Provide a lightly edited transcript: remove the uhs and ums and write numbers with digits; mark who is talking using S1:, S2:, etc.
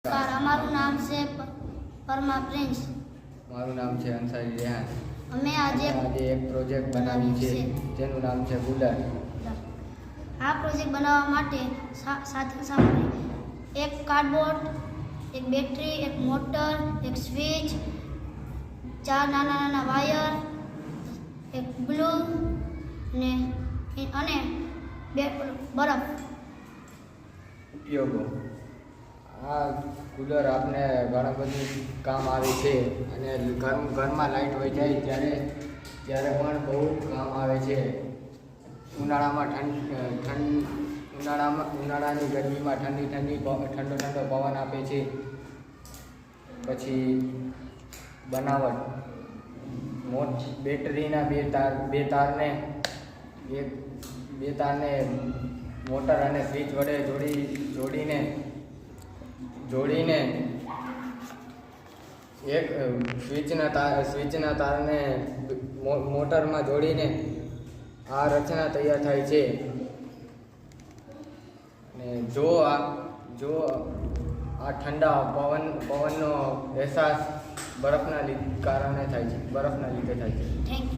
S1: અમારું નામ છે પરમા પ્રિન્સ.
S2: મારું નામ છે અંસારી રેહાન.
S1: અમે આજે
S2: એક પ્રોજેક્ટ બનાવ્યું છે જેનું નામ છે કુલર.
S1: આ પ્રોજેક્ટ બનાવવા માટે સાધન સામગ્રી એક કાર્ડબોર્ડ, એક બેટરી, એક મોટર, એક સ્વિચ, 4 નાના વાયર, એક ગ્લુ અને બરફ.
S2: ઉપયોગો: આ કુલર આપણે ઘણા બધું કામ આવે છે અને ઘરમાં લાઇટ હોય જાય ત્યારે પણ બહુ કામ આવે છે. ઉનાળાની ગરમીમાં ઠંડો પવન આપે છે. પછી બનાવટ: બેટરીના બે તારને મોટર અને સ્વિચ વડે જોડીને એક સ્વિચના તારને મોટરમાં જોડીને આ રચના તૈયાર થાય છે. અને જો આ ઠંડા પવનનો અહેસાસ બરફના લીધે થાય છે.
S1: Thank you.